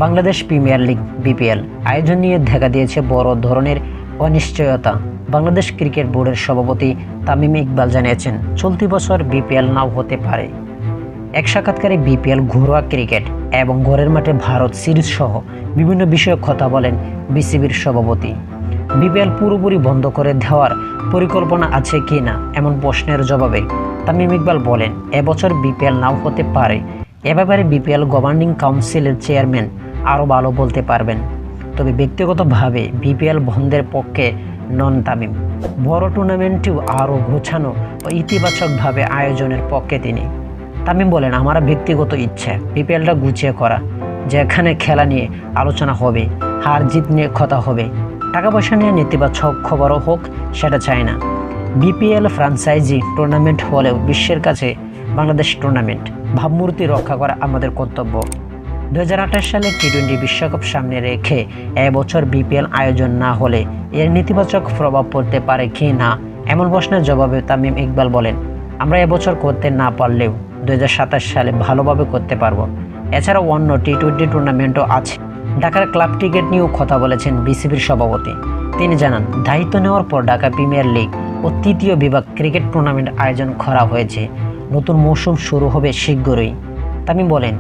Bangladesh premier league BPL আয়োজন নিয়ে দেখা দিয়েছে বড় ধরনের অনিশ্চয়তা। বাংলাদেশ ক্রিকেট বোর্ডের সভাপতি তামিম ইকবাল জানিয়েছেন, চলতি বছর বিপিএল নাও হতে পারে। এক সাক্ষাৎকারে বিপিএল, ঘরোয়া ক্রিকেট এবং ঘরের মাঠে ভারত সিরিজ সহ বিভিন্ন বিষয়ে কথা বলেন বিসিবির সভাপতি। বিপিএল পুরোপুরি বন্ধ করে দেওয়ার পরিকল্পনা আছে কি না এমন প্রশ্নের জবাবে তামিম ইকবাল বলেন, এবছর বিপিএল নাও হতে পারে। এ ব্যাপারে বিপিএল গভর্নিং কাউন্সিলের চেয়ারম্যান আরও ভালো বলতে পারবেন। তবে ব্যক্তিগতভাবে বিপিএল বন্ধের পক্ষে নন তামিম। বড় টুর্নামেন্টটিও আরও গোছানো ও ইতিবাচকভাবে আয়োজনের পক্ষে তিনি। তামিম বলেন, আমার ব্যক্তিগত ইচ্ছা বিপিএলটা গুছিয়ে করা, যেখানে খেলা নিয়ে আলোচনা হবে, হার জিত নিয়ে কথা হবে, টাকা পয়সা নিয়ে নেতিবাচক খবরও হোক, সেটা চাই না। বিপিএল ফ্র্যাঞ্চাইজি টুর্নামেন্ট হলেও বিশ্বের কাছে বাংলাদেশ টুর্নামেন্ট ভাবমূর্তি রক্ষা করা আমাদের কর্তব্য। 2028 সালে টি-20 বিশ্বকাপ সামনে রেখে এবছর বিপিএল আয়োজন না হলে এর নেতিবাচক প্রভাব পড়তে পারে কি না এমন প্রশ্নের জবাবে তামিম ইকবাল বলেন, আমরা এবছর করতে না পারলেও 2027 সালে ভালোভাবে করতে পারবো। এছাড়াও অন্য টি-20 টুর্নামেন্টও আছে। ঢাকার ক্লাব ক্রিকেট নিয়েও কথা বলেছেন বিসিবির সভাপতি। তিনি জানান, দায়িত্ব নেওয়ার পর ঢাকা প্রিমিয়ার লিগ ও তৃতীয় বিভাগ ক্রিকেট টুর্নামেন্ট আয়োজন করা হয়েছে। নতুন মৌসুম শুরু হবে শীঘ্রই। তামিম বলেন,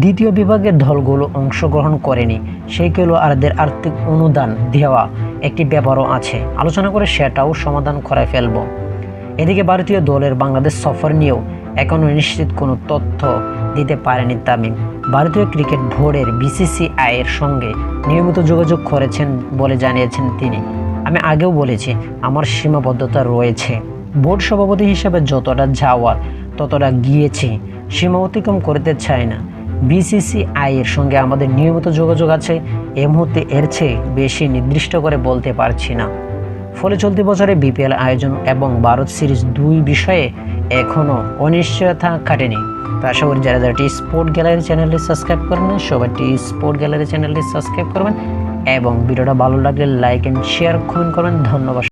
দ্বিতীয় বিভাগের দলগুলো অংশগ্রহণ করেনি, সেইগুলো আরদের আর্থিক অনুদান দেওয়া একটি ব্যাপারও আছে, আলোচনা করে সেটাও সমাধান করে ফেলব। এদিকে ভারতীয় দলের বাংলাদেশ সফর নিয়েও এখনও নিশ্চিত কোনো তথ্য দিতে পারেনি তামিম। ভারতীয় ক্রিকেট বোর্ডের বিসিসিআই এর সঙ্গে নিয়মিত যোগাযোগ করেছেন বলে জানিয়েছেন তিনি। আমি আগেও বলেছি, আমার সীমাবদ্ধতা রয়েছে। বোর্ড সভাপতি হিসেবে যতটা যাওয়ার ততটা গিয়েছি, সীমা অতিক্রম করতে চাই না। বিসিসিআই এর সঙ্গে আমাদের নিয়মিত যোগাযোগ আছে, এই মুহূর্তে এর চেয়ে বেশি নির্দিষ্ট করে বলতে পারছি না। ফলে চলতি বছরে বিপিএল আয়োজন এবং ভারত সিরিজ দুই বিষয়ে এখনও অনিশ্চয়তা কাটেনি। তো আশা করি যারা টি স্পোর্ট গ্যালারি চ্যানেলটি সাবস্ক্রাইব করবেন, সবাই টি স্পোর্ট গ্যালারি চ্যানেলটি সাবস্ক্রাইব করবেন এবং ভিডিওটা ভালো লাগলে লাইক অ্যান্ড শেয়ার কমেন্ট করবেন। ধন্যবাদ।